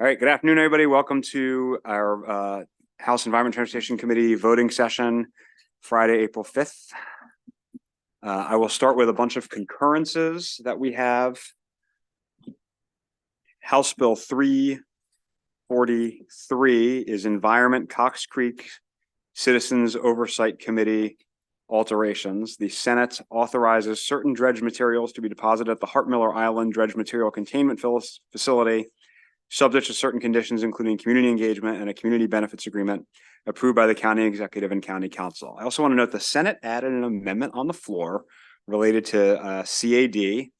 All right, good afternoon, everybody. Welcome to our House Environment Transportation Committee voting session, Friday, April 5th. I will start with a bunch of concurrences that we have. House Bill 343 is Environment Cox Creek Citizens Oversight Committee alterations. The Senate authorizes certain dredge materials to be deposited at the Hart Miller Island Dredge Material Containment Facility, subject to certain conditions, including community engagement and a community benefits agreement approved by the county executive and county council. I also want to note the Senate added an amendment on the floor related to CAD,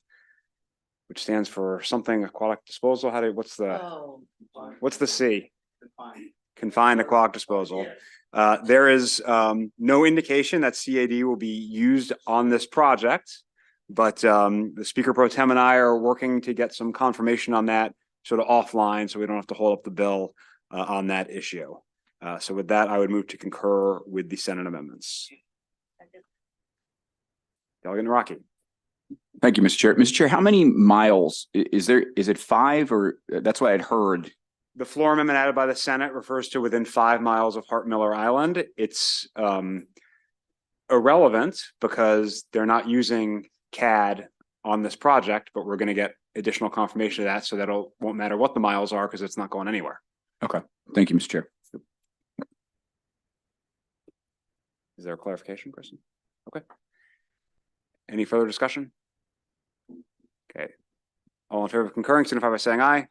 which stands for something aquatic disposal. What's the C? Confined aquatic disposal. There is no indication that CAD will be used on this project, but the Speaker Pro Tem and I are working to get some confirmation on that sort of offline, so we don't have to hold up the bill on that issue. So with that, I would move to concur with the Senate amendments. Delegate Naraki. Thank you, Mr. Chair. Mr. Chair, how many miles is there? Is it 5 or that's what I'd heard? The floor amendment added by the Senate refers to within 5 miles of Hart Miller Island. It's irrelevant because they're not using CAD on this project, but we're going to get additional confirmation of that, so that won't matter what the miles are because it's not going anywhere. Okay. Thank you, Mr. Chair. Is there a clarification, Kristen? Okay. Any further discussion? Okay. All in favor of concurring, signify by saying aye.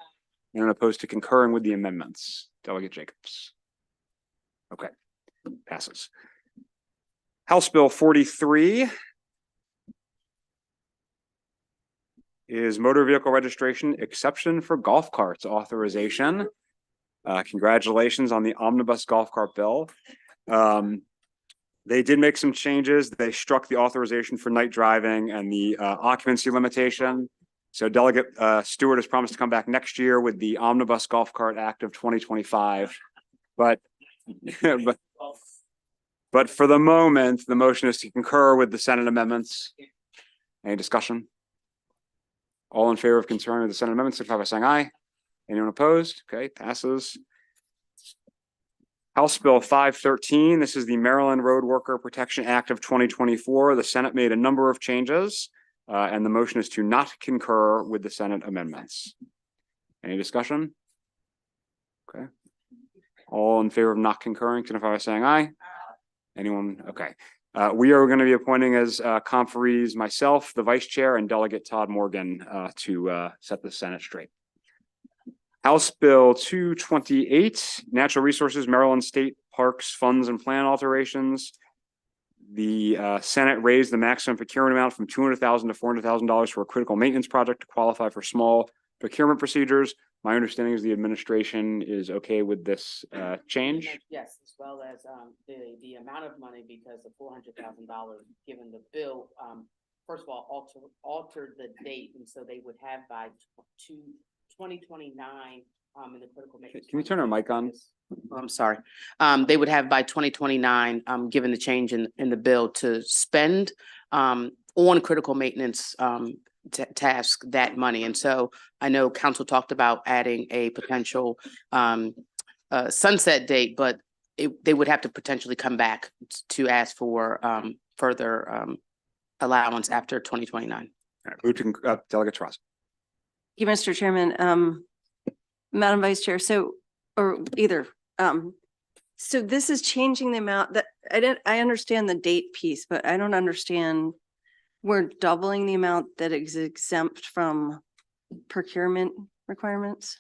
Anyone opposed to concurring with the amendments? Delegate Jacobs. Okay. Passes. House Bill 43 is motor vehicle registration exception for golf carts authorization. Congratulations on the omnibus golf cart bill. They did make some changes. They struck the authorization for night driving and the occupancy limitation. So Delegate Stewart has promised to come back next year with the Omnibus Golf Cart Act of 2025. But for the moment, the motion is to concur with the Senate amendments. Any discussion? All in favor of concurring with the Senate amendments, signify by saying aye. Anyone opposed? Okay, passes. House Bill 513. This is the Maryland Road Worker Protection Act of 2024. The Senate made a number of changes, and the motion is to not concur with the Senate amendments. Any discussion? Okay. All in favor of not concurring, signify by saying aye. Anyone? Okay. We are going to be appointing as conferees myself, the vice chair, and Delegate Todd Morgan to set the Senate straight. House Bill 228, Natural Resources, Maryland State Parks Funds and Plan alterations. The Senate raised the maximum procurement amount from $200,000 to $400,000 for a critical maintenance project to qualify for small procurement procedures. My understanding is the administration is okay with this change. Yes, as well as the amount of money, because the $400,000 given the bill, first of all, altered the date, and so they would have by 2029 in the critical maintenance. Can you turn our mic on? Oh, I'm sorry. They would have by 2029, given the change in the bill, to spend on critical maintenance task that money. And so I know council talked about adding a potential sunset date, but they would have to potentially come back to ask for further allowance after 2029. All right, move to Delegate Ross. Thank you, Mr. Chairman. Madam Vice Chair, so this is changing the amount that I understand the date piece, but I don't understand. We're doubling the amount that is exempt from procurement requirements.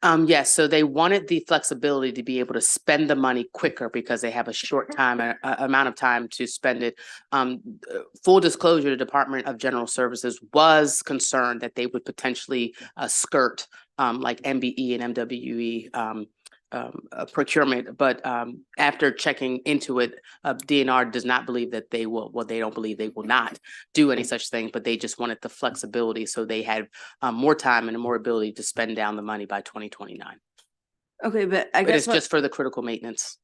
Yes, so they wanted the flexibility to be able to spend the money quicker because they have a short amount of time to spend it. Full disclosure, the Department of General Services was concerned that they would potentially skirt like MBE and MWE procurement, but after checking into it, DNR does not believe that they will. Well, they don't believe they will not do any such thing, but they just wanted the flexibility, so they had more time and more ability to spend down the money by 2029. Okay, but I guess it's just for the critical maintenance.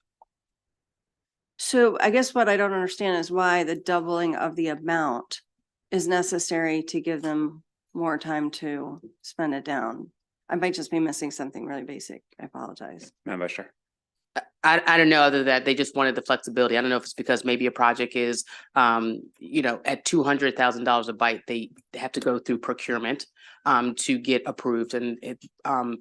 So I guess what I don't understand is why the doubling of the amount is necessary to give them more time to spend it down. I might just be missing something really basic. I apologize. Madam Vice Chair. I don't know, other than that, they just wanted the flexibility. I don't know if it's because maybe a project is, at $200,000 a bite, they have to go through procurement to get approved, and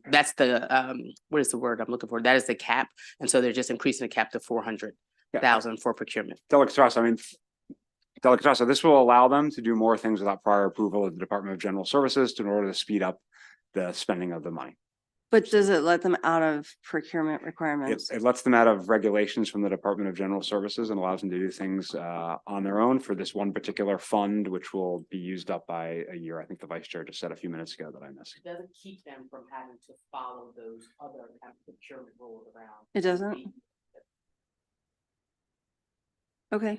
that's the what is the word I'm looking for? That is the cap, and so they're just increasing the cap to 400,000 for procurement. Delegate Strasso, this will allow them to do more things without prior approval of the Department of General Services in order to speed up the spending of the money. But does it let them out of procurement It, requirements? it lets them out of regulations from the Department of General Services and allows them to do things on their own for this one particular fund, which will be used up by a year. I think the Vice Chair just said a few minutes ago that I missed. It doesn't keep them from having to follow those other kind of procurement rules around. It doesn't? Okay.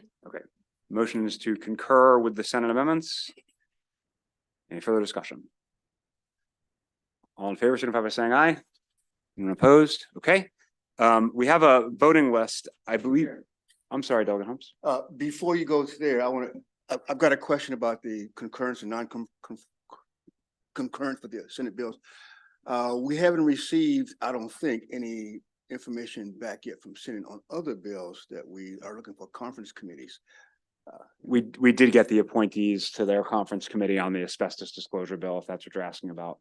Motion is to concur with the Senate amendments. Any further discussion? All in favor, signify by saying aye. Anyone opposed? Okay. We have a voting list, I believe. I'm sorry, Delegate Holmes. Before you go to there, I've got a question about the concurrence and concurrence for the Senate bills. We haven't received, I don't think, any information back yet from Senate on other bills that we are looking for conference committees. We did get the appointees to their conference committee on the asbestos disclosure bill, if that's what you're asking about.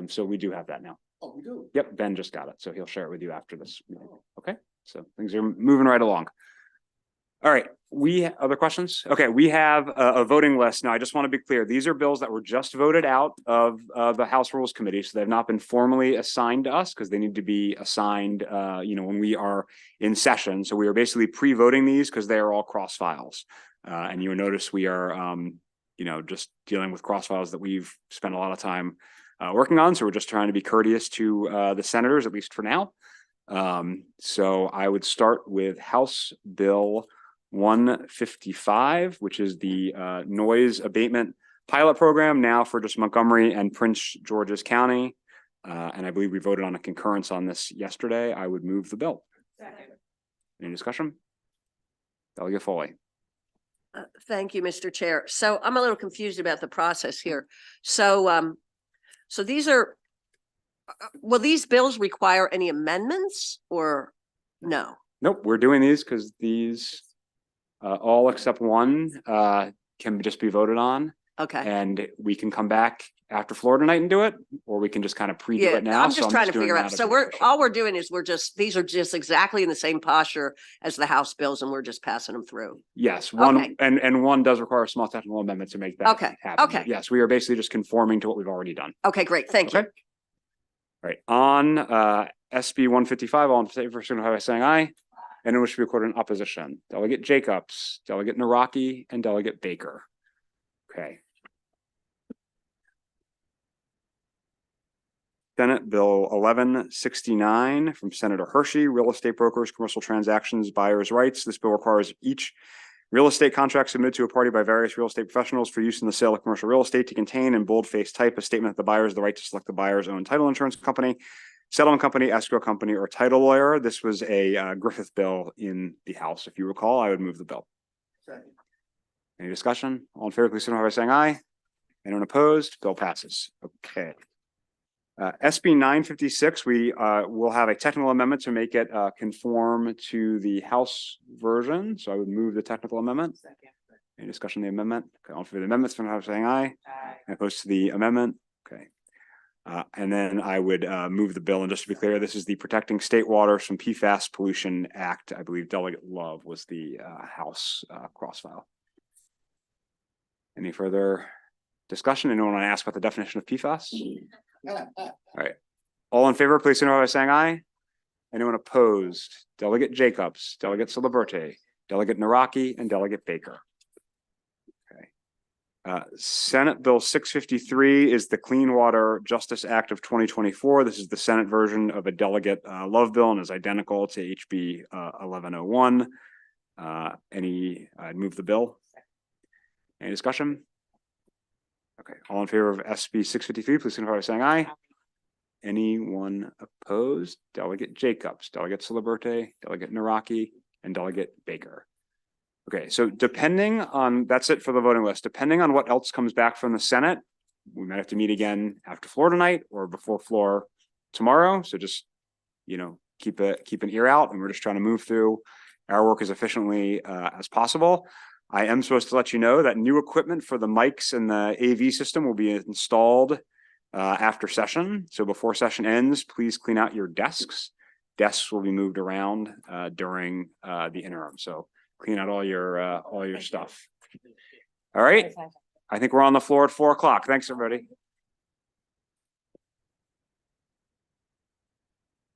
So we do have that now. Oh, we do? Yep, Ben just got it, so he'll share it with you after this meeting. Okay, so things are moving right along. All right, other questions? Okay, we have a voting list. Now, I just want to be clear. These are bills that were just voted out of the House Rules Committee, so they've not been formally assigned to us because they need to be assigned, when we are in session. So we are basically pre-voting these because they are all cross files. And you'll notice we are, just dealing with cross files that we've spent a lot of time working on. So we're just trying to be courteous to the senators, at least for now. So I would start with House Bill 155, which is the noise abatement pilot program now for just Montgomery and Prince George's County. And I believe we voted on a concurrence on this yesterday. I would move the bill. Second. Any discussion? Delegate Foley. Thank you, Mr. Chair. So I'm a little confused about the process here. So these are, will these bills require any amendments or no? Nope, we're doing these because these all except one can just be voted on. Okay. And we can come back after floor tonight and do it, or we can just kind of pre-do Yeah, it now. I'm just trying to doing figure that out. as So a- all we're doing is these are just exactly in the same posture as the House bills and we're just passing them through. Yes, one, Okay. and one does require a small technical amendment to make that Okay, happen. okay. Yes, we are basically just conforming to what we've already done. Okay, great. Thank you. Okay. All right, on SB 155, all in favor, signify by saying aye. And in which we recorded in opposition, Delegate Jacobs, Delegate Naraki, and Delegate Baker. Okay. Senate Bill 1169 from Senator Hershey, real estate brokers, commercial transactions, buyers' rights. This bill requires each real estate contract submitted to a party by various real estate professionals for use in the sale of commercial real estate to contain in boldface type a statement that the buyer has the right to select the buyer's own title insurance company, settlement company, escrow company, or title lawyer. This was a Griffith bill in the House. If you recall, I would move the bill. Second. Any discussion? All in favor, please signify by saying aye. Anyone opposed? Bill passes. Okay. SB 956, we will have a technical amendment to make it conform to the House version. So I would move the technical amendment. Second. Any discussion on the amendment? Okay, all in favor of the amendment, signify by saying aye. Aye. And opposed to the amendment? Okay. And then I would move the bill. And just to be clear, this is the Protecting State Waters from PFAS Pollution Act. I believe Delegate Love was the House crossfile. Any further discussion? Anyone want to ask about the definition of PFAS? All right. All in favor, please signify by saying aye. Anyone opposed? Delegate Jacobs, Delegate Silaberte, Delegate Naraki, and Delegate Baker. Okay. Senate Bill 653 is the Clean Water Justice Act of 2024. This is the Senate version of a Delegate Love bill and is identical to HB 1101. I'd move the bill. Any discussion? Okay, all in favor of SB 653, please signify by saying aye. Anyone opposed? Delegate Jacobs, Delegate Silaberte, Delegate Naraki, and Delegate Baker. Okay, so depending on, that's it for the voting list. Depending on what else comes back from the Senate, we might have to meet again after floor tonight or before floor tomorrow. So just, keep an ear out, and we're just trying to move through our work as efficiently as possible. I am supposed to let you know that new equipment for the mics and the AV system will be installed after session. So before session ends, please clean out your desks. Desks will be moved around during the interim. So clean out all your stuff. All right. I think we're on the floor at 4 o'clock. Thanks, everybody.